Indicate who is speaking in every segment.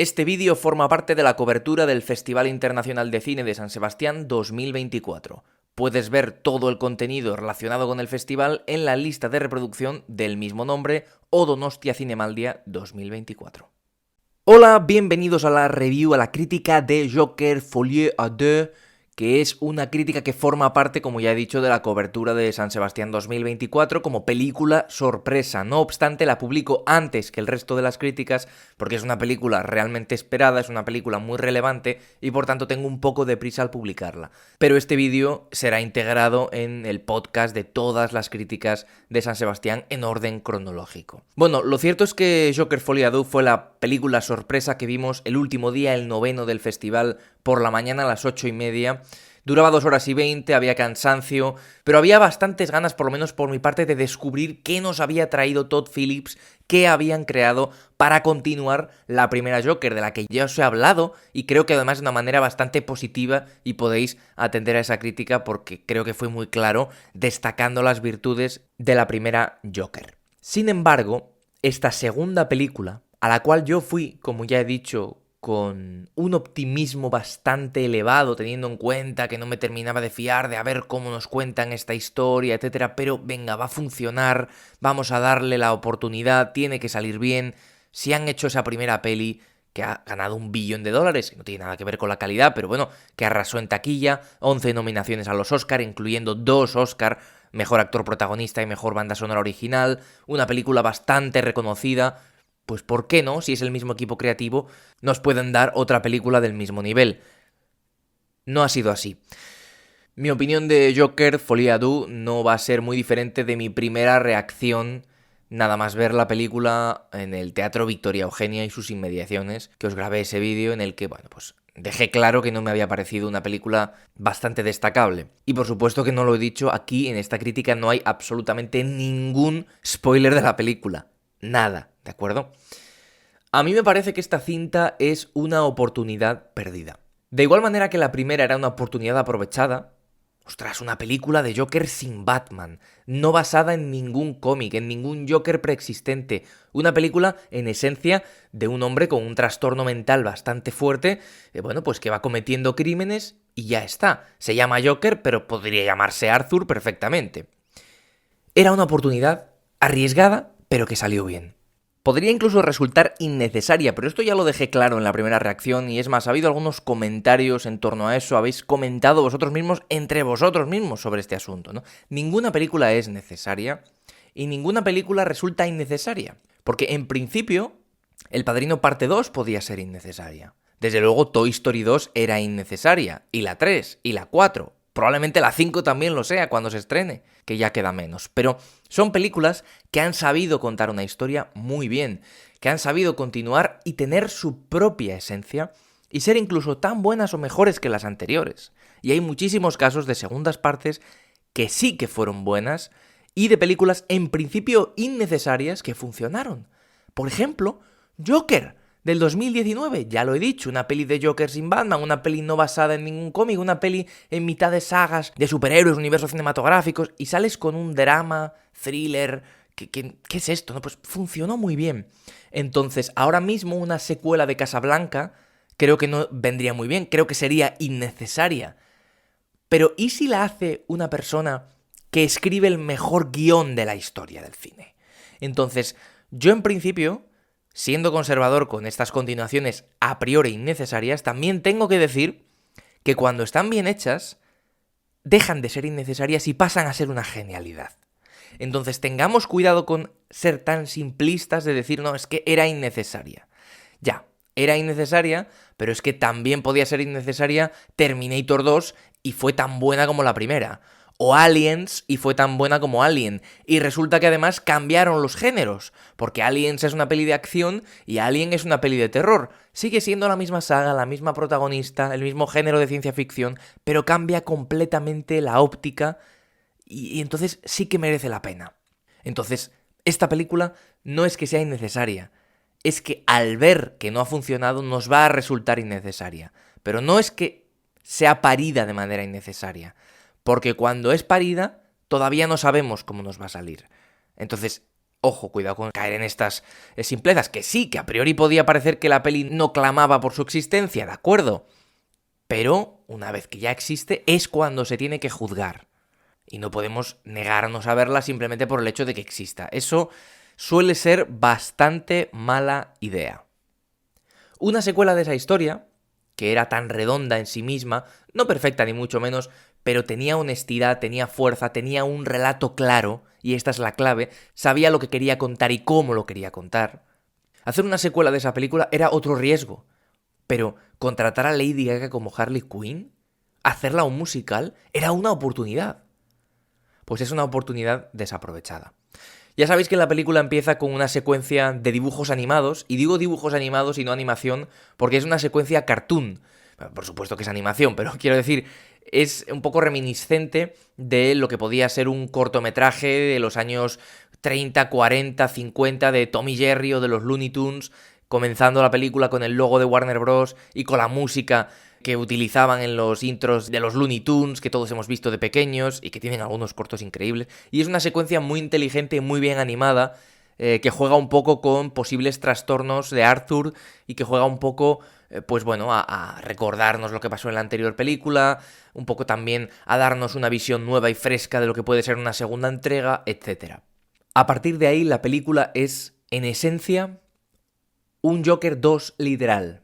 Speaker 1: Este vídeo forma parte de la cobertura del Festival Internacional de Cine de San Sebastián 2024. Puedes ver todo el contenido relacionado con el festival en la lista de reproducción del mismo nombre o Donostia Cinemaldia 2024. Hola, bienvenidos a la review, a la crítica de Joker Folie à Deux, que es una crítica que forma parte, como ya he dicho, de la cobertura de San Sebastián 2024 como película sorpresa. No obstante, la publico antes que el resto de las críticas porque es una película realmente esperada, es una película muy relevante y por tanto tengo un poco de prisa al publicarla. Pero este vídeo será integrado en el podcast de todas las críticas de San Sebastián en orden cronológico. Bueno, lo cierto es que Joker Folie à Deux fue la película sorpresa que vimos el último día, el 9º del festival, por la mañana a las 8:30. Duraba 2 horas y 20, había cansancio, pero había bastantes ganas, por lo menos por mi parte, de descubrir qué nos había traído Todd Phillips, qué habían creado para continuar la primera Joker, de la que ya os he hablado, y creo que además de una manera bastante positiva, y podéis atender a esa crítica porque creo que fue muy claro, destacando las virtudes de la primera Joker. Sin embargo, esta segunda película, a la cual yo fui, como ya he dicho, con un optimismo bastante elevado, teniendo en cuenta que no me terminaba de fiar de a ver cómo nos cuentan esta historia, etcétera, pero venga, va a funcionar, vamos a darle la oportunidad, tiene que salir bien. Si han hecho esa primera peli que ha ganado $1 billón, que no tiene nada que ver con la calidad, pero bueno, que arrasó en taquilla, 11 nominaciones a los Oscar, incluyendo 2 Oscar, mejor actor protagonista y mejor banda sonora original, una película bastante reconocida. Pues ¿por qué no? Si es el mismo equipo creativo, nos pueden dar otra película del mismo nivel. No ha sido así. Mi opinión de Joker Folie à Deux no va a ser muy diferente de mi primera reacción nada más ver la película en el Teatro Victoria Eugenia y sus inmediaciones, que os grabé ese vídeo en el que, bueno, pues dejé claro que no me había parecido una película bastante destacable. Y por supuesto que no lo he dicho, aquí en esta crítica no hay absolutamente ningún spoiler de la película. Nada, ¿de acuerdo? A mí me parece que esta cinta es una oportunidad perdida. De igual manera que la primera era una oportunidad aprovechada, ostras, una película de Joker sin Batman, no basada en ningún cómic, en ningún Joker preexistente, una película en esencia de un hombre con un trastorno mental bastante fuerte, bueno, pues que va cometiendo crímenes y ya está. Se llama Joker, pero podría llamarse Arthur perfectamente. Era una oportunidad arriesgada, pero que salió bien. Podría incluso resultar innecesaria, pero esto ya lo dejé claro en la primera reacción y es más, ha habido algunos comentarios en torno a eso, habéis comentado vosotros mismos, entre vosotros mismos, sobre este asunto, ¿no? Ninguna película es necesaria y ninguna película resulta innecesaria, porque en principio El Padrino Parte 2 podía ser innecesaria. Desde luego Toy Story 2 era innecesaria, y la 3, y la 4... Probablemente la 5 también lo sea cuando se estrene, que ya queda menos. Pero son películas que han sabido contar una historia muy bien, que han sabido continuar y tener su propia esencia y ser incluso tan buenas o mejores que las anteriores. Y hay muchísimos casos de segundas partes que sí que fueron buenas y de películas en principio innecesarias que funcionaron. Por ejemplo, Joker, del 2019, ya lo he dicho, una peli de Joker sin Batman, una peli no basada en ningún cómic, una peli en mitad de sagas de superhéroes, universos cinematográficos, y sales con un drama, thriller, ¿qué es esto? No, pues funcionó muy bien. Entonces, ahora mismo una secuela de Casablanca creo que no vendría muy bien, creo que sería innecesaria. Pero ¿y si la hace una persona que escribe el mejor guión de la historia del cine? Entonces, yo en principio, siendo conservador con estas continuaciones a priori innecesarias, también tengo que decir que cuando están bien hechas, dejan de ser innecesarias y pasan a ser una genialidad. Entonces tengamos cuidado con ser tan simplistas de decir, no, es que era innecesaria. Ya, era innecesaria, pero es que también podía ser innecesaria Terminator 2 y fue tan buena como la primera. O Aliens y fue tan buena como Alien. Y resulta que además cambiaron los géneros, porque Aliens es una peli de acción y Alien es una peli de terror. Sigue siendo la misma saga, la misma protagonista, el mismo género de ciencia ficción, pero cambia completamente la óptica y entonces sí que merece la pena. Entonces, esta película no es que sea innecesaria, es que al ver que no ha funcionado nos va a resultar innecesaria. Pero no es que sea parida de manera innecesaria, porque cuando es parida todavía no sabemos cómo nos va a salir. Entonces, Ojo, cuidado con caer en estas simplezas, que sí, que a priori podía parecer que la peli no clamaba por su existencia, ¿de acuerdo? Pero una vez que ya existe es cuando se tiene que juzgar. Y no podemos negarnos a verla simplemente por el hecho de que exista. Eso suele ser bastante mala idea. Una secuela de esa historia, que era tan redonda en sí misma, no perfecta ni mucho menos, pero tenía honestidad, tenía fuerza, tenía un relato claro, y esta es la clave, sabía lo que quería contar y cómo lo quería contar. Hacer una secuela de esa película era otro riesgo, pero contratar a Lady Gaga como Harley Quinn, hacerla un musical, era una oportunidad. Pues es una oportunidad desaprovechada. Ya sabéis que la película empieza con una secuencia de dibujos animados, y digo dibujos animados y no animación porque es una secuencia cartoon. Por supuesto que es animación, pero quiero decir, es un poco reminiscente de lo que podía ser un cortometraje de los años 30, 40, 50 de Tom y Jerry o de los Looney Tunes, comenzando la película con el logo de Warner Bros. Y con la música que utilizaban en los intros de los Looney Tunes, que todos hemos visto de pequeños y que tienen algunos cortos increíbles. Y es una secuencia muy inteligente y muy bien animada, que juega un poco con posibles trastornos de Arthur y que juega un poco, pues bueno, a recordarnos lo que pasó en la anterior película, un poco también a darnos una visión nueva y fresca de lo que puede ser una segunda entrega, etc. A partir de ahí, la película es, en esencia, un Joker 2 literal.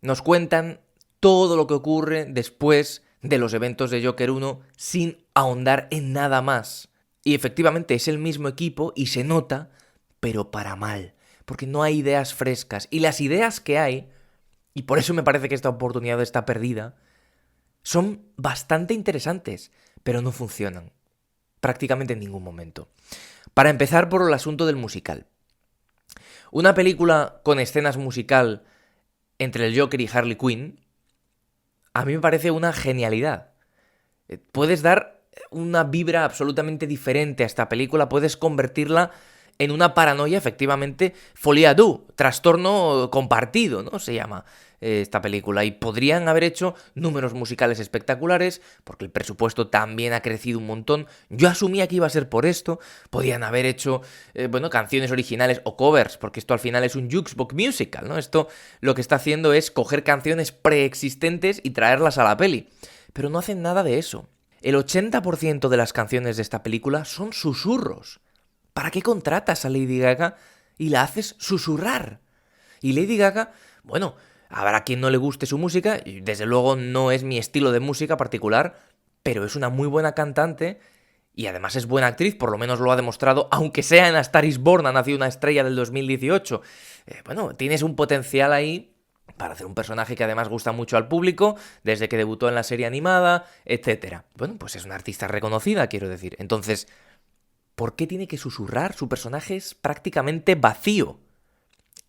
Speaker 1: Nos cuentan todo lo que ocurre después de los eventos de Joker 1 sin ahondar en nada más. Y efectivamente es el mismo equipo y se nota, pero para mal, porque no hay ideas frescas. Y las ideas que hay, y por eso me parece que esta oportunidad está perdida, son bastante interesantes, pero no funcionan. Prácticamente en ningún momento. Para empezar por el asunto del musical. Una película con escenas musical entre el Joker y Harley Quinn, a mí me parece una genialidad. Puedes dar una vibra absolutamente diferente a esta película, puedes convertirla en una paranoia, efectivamente, folie à deux, trastorno compartido, ¿no? Se llama esta película. Y podrían haber hecho números musicales espectaculares, porque el presupuesto también ha crecido un montón. Yo asumía que iba a ser por esto. Podían haber hecho, canciones originales o covers, porque esto al final es un jukebox musical, ¿no? Esto lo que está haciendo es coger canciones preexistentes y traerlas a la peli. Pero no hacen nada de eso. El 80% de las canciones de esta película son susurros. ¿Para qué contratas a Lady Gaga y la haces susurrar? Y Lady Gaga, bueno, habrá quien no le guste su música, y desde luego no es mi estilo de música particular, pero es una muy buena cantante y además es buena actriz, por lo menos lo ha demostrado, aunque sea en A Star is Born, ha nacido una estrella del 2018. Tienes un potencial ahí para hacer un personaje que además gusta mucho al público, desde que debutó en la serie animada, etc. Bueno, pues es una artista reconocida, quiero decir. Entonces, ¿por qué tiene que susurrar? Su personaje es prácticamente vacío.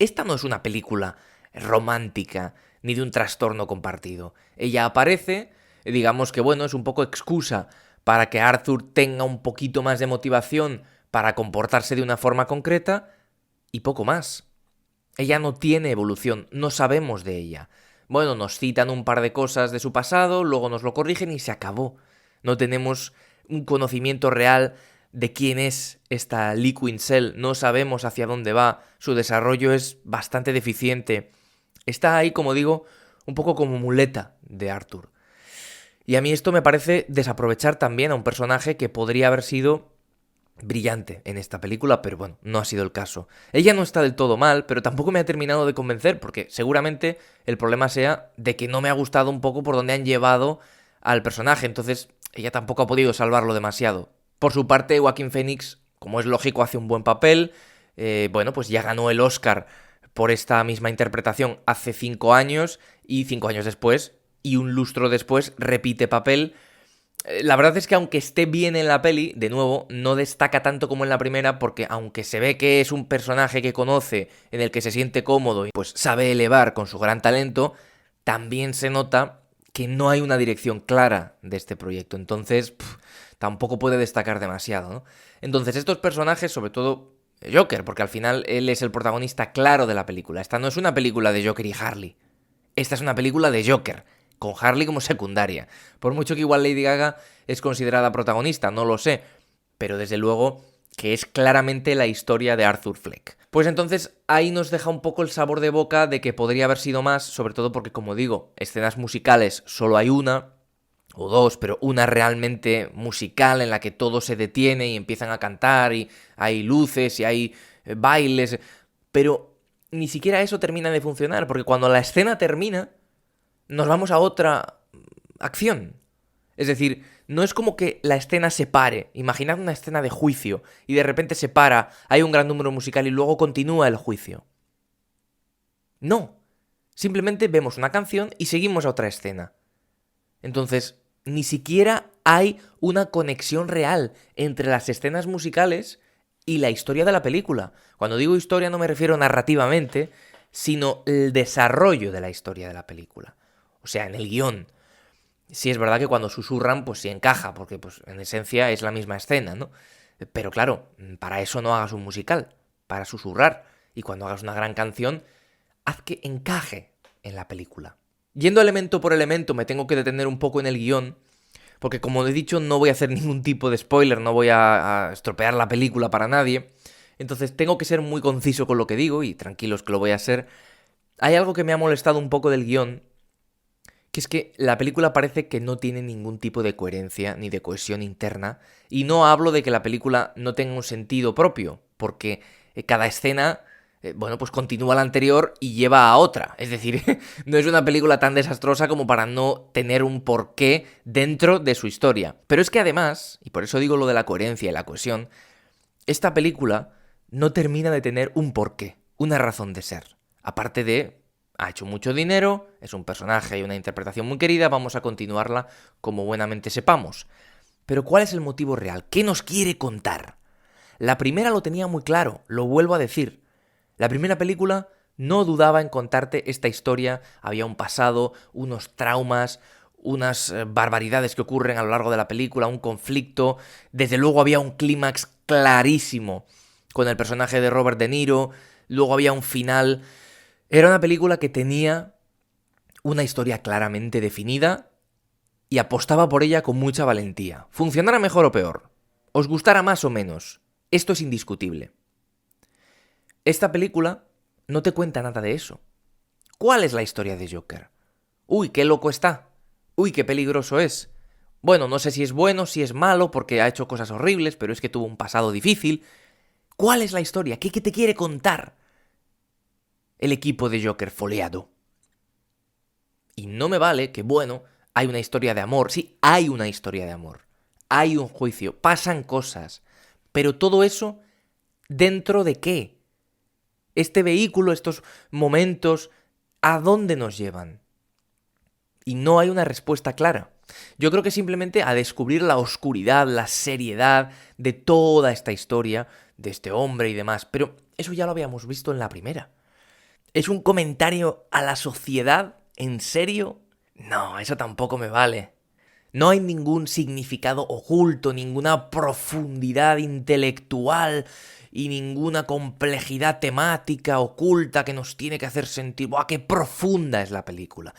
Speaker 1: Esta no es una película romántica, ni de un trastorno compartido. Ella aparece, digamos que bueno, es un poco excusa para que Arthur tenga un poquito más de motivación para comportarse de una forma concreta, y poco más. Ella no tiene evolución, no sabemos de ella. Bueno, nos citan un par de cosas de su pasado, luego nos lo corrigen y se acabó. No tenemos un conocimiento real de quién es esta Lee Quinsell, no sabemos hacia dónde va, su desarrollo es bastante deficiente. Está ahí, como digo, un poco como muleta de Arthur. Y a mí esto me parece desaprovechar también a un personaje que podría haber sido brillante en esta película, pero bueno, no ha sido el caso. Ella no está del todo mal, pero tampoco me ha terminado de convencer, porque seguramente el problema sea de que no me ha gustado un poco por donde han llevado al personaje, entonces ella tampoco ha podido salvarlo demasiado. Por su parte, Joaquin Phoenix, como es lógico, hace un buen papel. Pues ya ganó el Oscar por esta misma interpretación hace 5 años, y 5 años después, y un lustro después, repite papel. La verdad es que aunque esté bien en la peli, de nuevo, no destaca tanto como en la primera, porque aunque se ve que es un personaje que conoce, en el que se siente cómodo y pues sabe elevar con su gran talento, también se nota que no hay una dirección clara de este proyecto. Entonces, tampoco puede destacar demasiado, ¿no? Entonces, estos personajes, sobre todo Joker, porque al final él es el protagonista claro de la película. Esta no es una película de Joker y Harley. Esta es una película de Joker, con Harley como secundaria. Por mucho que igual Lady Gaga es considerada protagonista, no lo sé. Pero desde luego que es claramente la historia de Arthur Fleck. Pues entonces ahí nos deja un poco el sabor de boca de que podría haber sido más, sobre todo porque, como digo, escenas musicales solo hay una o dos, pero una realmente musical en la que todo se detiene y empiezan a cantar y hay luces y hay bailes, pero ni siquiera eso termina de funcionar, porque cuando la escena termina, nos vamos a otra acción. Es decir, no es como que la escena se pare. Imaginad una escena de juicio y de repente se para, hay un gran número musical y luego continúa el juicio. No. Simplemente vemos una canción y seguimos a otra escena. Entonces, ni siquiera hay una conexión real entre las escenas musicales y la historia de la película. Cuando digo historia no me refiero narrativamente, sino el desarrollo de la historia de la película. O sea, en el guión. Sí es verdad que cuando susurran, pues sí encaja, porque pues en esencia es la misma escena, ¿no? Pero claro, para eso no hagas un musical, para susurrar. Y cuando hagas una gran canción, haz que encaje en la película. Yendo elemento por elemento, me tengo que detener un poco en el guión, porque como he dicho, no voy a hacer ningún tipo de spoiler, no voy a estropear la película para nadie. Entonces tengo que ser muy conciso con lo que digo, y tranquilos que lo voy a ser. Hay algo que me ha molestado un poco del guión, que es que la película parece que no tiene ningún tipo de coherencia ni de cohesión interna, y no hablo de que la película no tenga un sentido propio, porque cada escena, bueno, pues continúa la anterior y lleva a otra. Es decir, no es una película tan desastrosa como para no tener un porqué dentro de su historia. Pero es que además, y por eso digo lo de la coherencia y la cohesión, esta película no termina de tener un porqué, una razón de ser. Aparte de ha hecho mucho dinero, es un personaje y una interpretación muy querida, vamos a continuarla como buenamente sepamos. Pero ¿cuál es el motivo real? ¿Qué nos quiere contar? La primera lo tenía muy claro, lo vuelvo a decir. La primera película no dudaba en contarte esta historia, había un pasado, unos traumas, unas barbaridades que ocurren a lo largo de la película, un conflicto, desde luego había un clímax clarísimo con el personaje de Robert De Niro, luego había un final. Era una película que tenía una historia claramente definida y apostaba por ella con mucha valentía. Funcionara mejor o peor, os gustara más o menos, esto es indiscutible. Esta película no te cuenta nada de eso. ¿Cuál es la historia de Joker? Uy, qué loco está. Uy, qué peligroso es. Bueno, no sé si es bueno, si es malo, porque ha hecho cosas horribles, pero es que tuvo un pasado difícil. ¿Cuál es la historia? ¿Qué te quiere contar el equipo de Joker foliado? Y no me vale que, bueno, hay una historia de amor. Sí, hay una historia de amor. Hay un juicio, pasan cosas. Pero todo eso, ¿dentro de qué? Este vehículo, estos momentos, ¿a dónde nos llevan? Y no hay una respuesta clara. Yo creo que simplemente a descubrir la oscuridad, la seriedad de toda esta historia, de este hombre y demás. Pero eso ya lo habíamos visto en la primera. ¿Es un comentario a la sociedad? ¿En serio? No, eso tampoco me vale. No hay ningún significado oculto, ninguna profundidad intelectual y ninguna complejidad temática oculta que nos tiene que hacer sentir ¡buah, qué profunda es la película!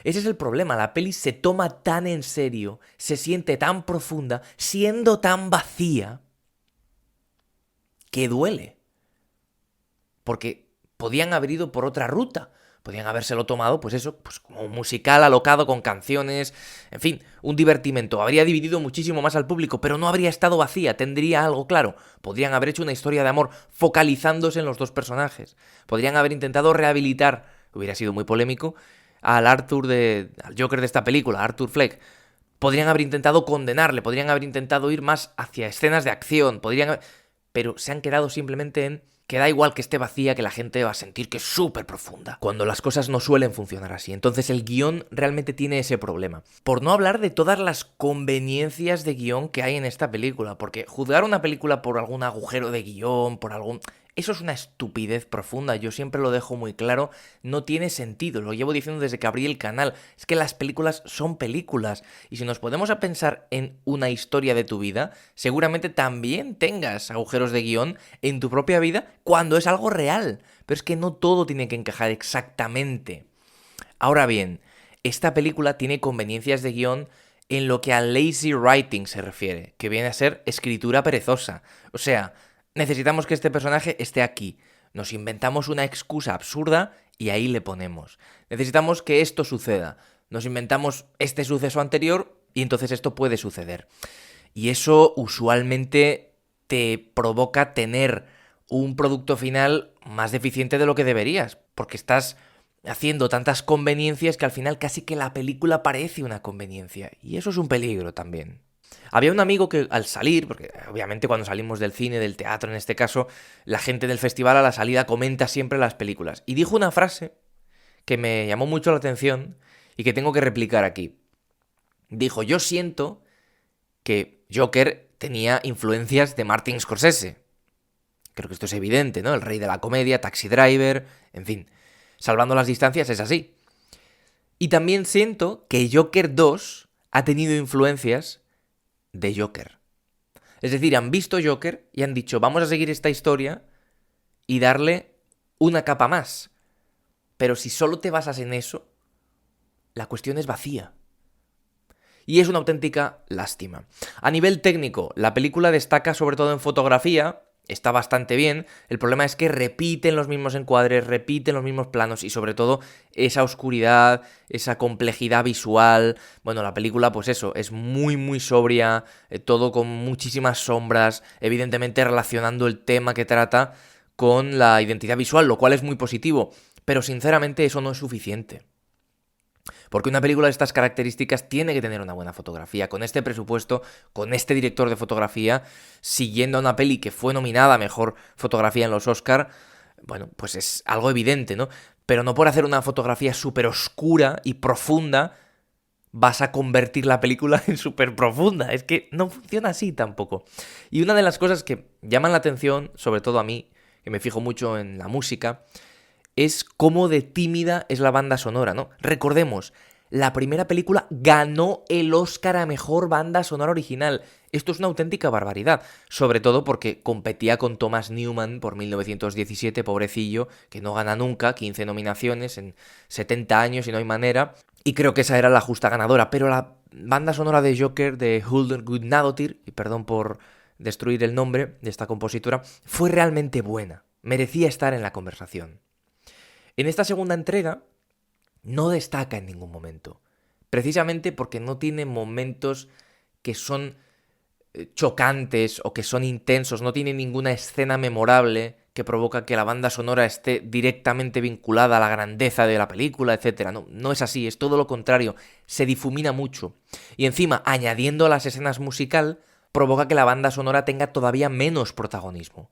Speaker 1: Ese es el problema, la peli se toma tan en serio, se siente tan profunda, siendo tan vacía, que duele. Porque podían haber ido por otra ruta. Podían habérselo tomado, pues eso, pues como un musical alocado con canciones, en fin, un divertimento. Habría dividido muchísimo más al público, pero no habría estado vacía, tendría algo claro. Podrían haber hecho una historia de amor focalizándose en los dos personajes. Podrían haber intentado rehabilitar, hubiera sido muy polémico, al Joker de esta película, Arthur Fleck. Podrían haber intentado condenarle, podrían haber intentado ir más hacia escenas de acción, pero se han quedado simplemente en que da igual que esté vacía, que la gente va a sentir que es súper profunda, cuando las cosas no suelen funcionar así. Entonces el guión realmente tiene ese problema. Por no hablar de todas las conveniencias de guión que hay en esta película, porque juzgar una película por algún agujero de guión, por algún... Eso es una estupidez profunda, yo siempre lo dejo muy claro, no tiene sentido, lo llevo diciendo desde que abrí el canal, es que las películas son películas, y si nos podemos a pensar en una historia de tu vida, seguramente también tengas agujeros de guión en tu propia vida cuando es algo real, pero es que no todo tiene que encajar exactamente. Ahora bien, esta película tiene conveniencias de guión en lo que a lazy writing se refiere, que viene a ser escritura perezosa, o sea... necesitamos que este personaje esté aquí. Nos inventamos una excusa absurda y ahí le ponemos. Necesitamos que esto suceda. Nos inventamos este suceso anterior y entonces esto puede suceder. Y eso usualmente te provoca tener un producto final más deficiente de lo que deberías, porque estás haciendo tantas conveniencias que al final casi que la película parece una conveniencia. Y eso es un peligro también. Había un amigo que al salir, porque obviamente cuando salimos del cine, del teatro en este caso, la gente del festival a la salida comenta siempre las películas. Y dijo una frase que me llamó mucho la atención y que tengo que replicar aquí. Dijo, yo siento que Joker tenía influencias de Martin Scorsese. Creo que esto es evidente, ¿no? El rey de la comedia, Taxi Driver, en fin. Salvando las distancias es así. Y también siento que Joker 2 ha tenido influencias de Joker. Es decir, han visto Joker y han dicho, vamos a seguir esta historia y darle una capa más. Pero si solo te basas en eso, la cuestión es vacía. Y es una auténtica lástima. A nivel técnico, la película destaca sobre todo en fotografía, está bastante bien. El problema es que repiten los mismos encuadres, repiten los mismos planos y sobre todo esa oscuridad, esa complejidad visual. Bueno, la película pues eso, es muy sobria, todo con muchísimas sombras, evidentemente relacionando el tema que trata con la identidad visual, lo cual es muy positivo. Pero sinceramente eso no es suficiente. Porque una película de estas características tiene que tener una buena fotografía. Con este presupuesto, con este director de fotografía, siguiendo a una peli que fue nominada a Mejor Fotografía en los Oscar, bueno, pues es algo evidente, ¿no? Pero no por hacer una fotografía súper oscura y profunda vas a convertir la película en súper profunda. Es que no funciona así tampoco. Y una de las cosas que llaman la atención, sobre todo a mí, que me fijo mucho en la música, es cómo de tímida es la banda sonora, ¿no? Recordemos, la primera película ganó el Oscar a Mejor Banda Sonora Original. Esto es una auténtica barbaridad, sobre todo porque competía con Thomas Newman por 1917, pobrecillo, que no gana nunca, 15 nominaciones en 70 años y no hay manera, y creo que esa era la justa ganadora, pero la banda sonora de Joker, de Huldur Gudnadottir, y perdón por destruir el nombre de esta compositora, fue realmente buena, merecía estar en la conversación. En esta segunda entrega no destaca en ningún momento, precisamente porque no tiene momentos que son chocantes o que son intensos, no tiene ninguna escena memorable que provoca que la banda sonora esté directamente vinculada a la grandeza de la película, etc. No, no es así, es todo lo contrario, se difumina mucho. Y encima, añadiendo a las escenas musical, provoca que la banda sonora tenga todavía menos protagonismo.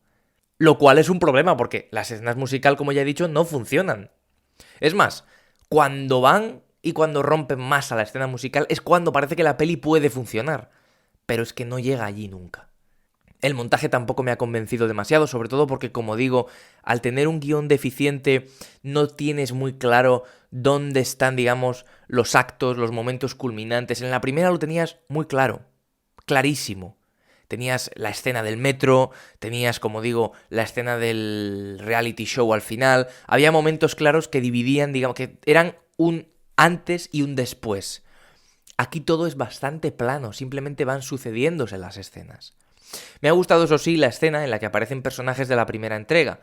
Speaker 1: Lo cual es un problema porque las escenas musical, como ya he dicho, no funcionan. Es más, cuando van y cuando rompen más a la escena musical es cuando parece que la peli puede funcionar. Pero es que no llega allí nunca. El montaje tampoco me ha convencido demasiado, sobre todo porque, como digo, al tener un guión deficiente no tienes muy claro dónde están, digamos, los actos, los momentos culminantes. En la primera lo tenías muy claro, clarísimo. Tenías la escena del metro, tenías, como digo, la escena del reality show al final. Había momentos claros que dividían, digamos, que eran un antes y un después. Aquí todo es bastante plano, simplemente van sucediéndose las escenas. Me ha gustado, eso sí, la escena en la que aparecen personajes de la primera entrega.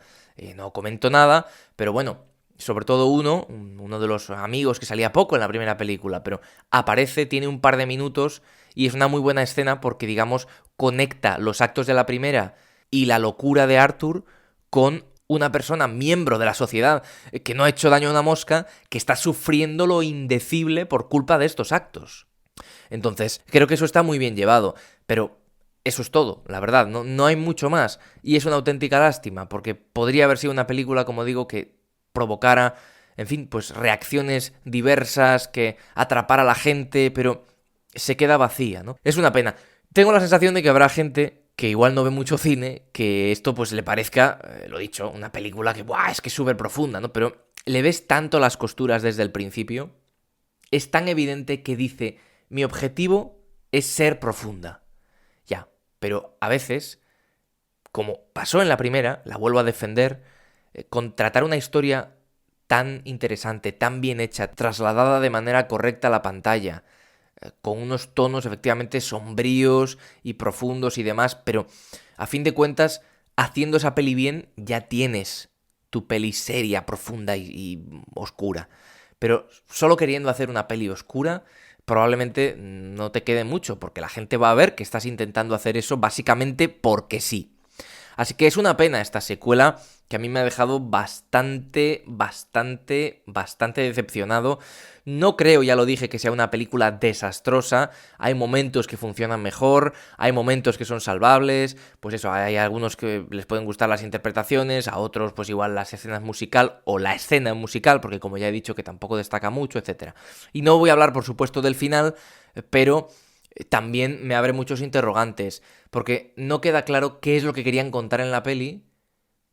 Speaker 1: No comento nada, pero bueno, sobre todo uno de los amigos que salía poco en la primera película, pero aparece, tiene un par de minutos y es una muy buena escena porque, digamos, conecta los actos de la primera y la locura de Arthur con una persona, miembro de la sociedad, que no ha hecho daño a una mosca, que está sufriendo lo indecible por culpa de estos actos. Entonces, creo que eso está muy bien llevado, pero eso es todo, la verdad, no hay mucho más. Y es una auténtica lástima, porque podría haber sido una película, como digo, que provocara, en fin, pues reacciones diversas, que atrapara a la gente, pero se queda vacía, ¿no? Es una pena. Tengo la sensación de que habrá gente que igual no ve mucho cine, que esto pues le parezca, lo dicho, una película que, ¡buah!, es que es súper profunda, ¿no? Pero le ves tanto las costuras desde el principio, es tan evidente que dice, mi objetivo es ser profunda. Ya, pero a veces, como pasó en la primera, la vuelvo a defender, con tratar una historia tan interesante, tan bien hecha, trasladada de manera correcta a la pantalla, con unos tonos efectivamente sombríos y profundos y demás, pero a fin de cuentas haciendo esa peli bien ya tienes tu peli seria, profunda y oscura. Pero solo queriendo hacer una peli oscura, probablemente no te quede mucho, porque la gente va a ver que estás intentando hacer eso básicamente porque sí. Así que es una pena esta secuela que a mí me ha dejado bastante decepcionado. No creo, ya lo dije, que sea una película desastrosa. Hay momentos que funcionan mejor, hay momentos que son salvables. Pues eso, hay algunos que les pueden gustar las interpretaciones, a otros pues igual las escenas musical o la escena musical, porque como ya he dicho que tampoco destaca mucho, etc. Y no voy a hablar, por supuesto, del final, pero también me abre muchos interrogantes, porque no queda claro qué es lo que querían contar en la peli.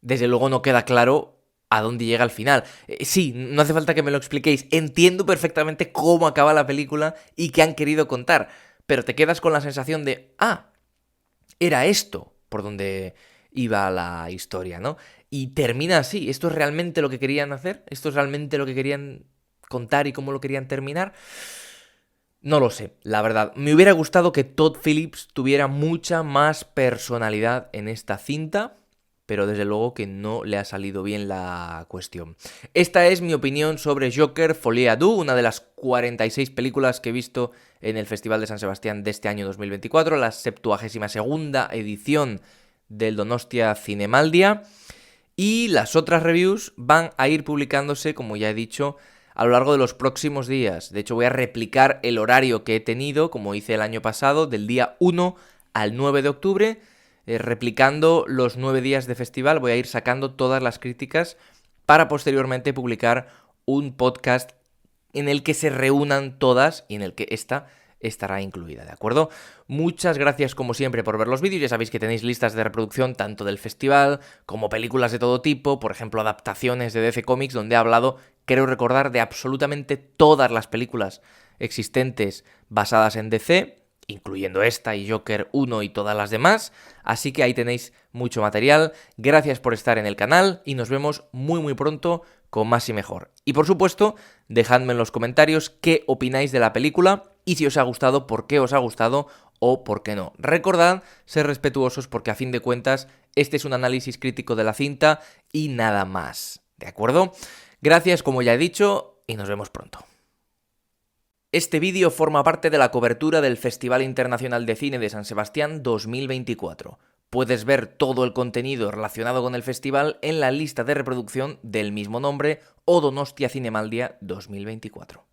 Speaker 1: Desde luego no queda claro a dónde llega al final. Sí, no hace falta que me lo expliquéis. Entiendo perfectamente cómo acaba la película y qué han querido contar. Pero te quedas con la sensación de, era esto por donde iba la historia, ¿no? Y termina así. ¿Esto es realmente lo que querían hacer? ¿Esto es realmente lo que querían contar y cómo lo querían terminar? No lo sé, la verdad. Me hubiera gustado que Todd Phillips tuviera mucha más personalidad en esta cinta, pero desde luego que no le ha salido bien la cuestión. Esta es mi opinión sobre Joker Folie à Deux, una de las 46 películas que he visto en el Festival de San Sebastián de este año 2024, la 72ª edición del Donostia Cinemaldia. Y las otras reviews van a ir publicándose, como ya he dicho, a lo largo de los próximos días. De hecho, voy a replicar el horario que he tenido, como hice el año pasado, del día 1 al 9 de octubre, replicando los 9 días de festival. Voy a ir sacando todas las críticas para posteriormente publicar un podcast en el que se reúnan todas y en el que esta estará incluida, ¿de acuerdo? Muchas gracias como siempre por ver los vídeos, ya sabéis que tenéis listas de reproducción tanto del festival como películas de todo tipo, por ejemplo adaptaciones de DC Comics donde he hablado, creo recordar, de absolutamente todas las películas existentes basadas en DC, incluyendo esta y Joker 1 y todas las demás, así que ahí tenéis mucho material. Gracias por estar en el canal y nos vemos muy pronto con más y mejor. Y por supuesto, dejadme en los comentarios qué opináis de la película y si os ha gustado, por qué os ha gustado o por qué no. Recordad ser respetuosos porque a fin de cuentas este es un análisis crítico de la cinta y nada más, ¿de acuerdo? Gracias, como ya he dicho, y nos vemos pronto. Este vídeo forma parte de la cobertura del Festival Internacional de Cine de San Sebastián 2024. Puedes ver todo el contenido relacionado con el festival en la lista de reproducción del mismo nombre o Donostia Cinemaldia 2024.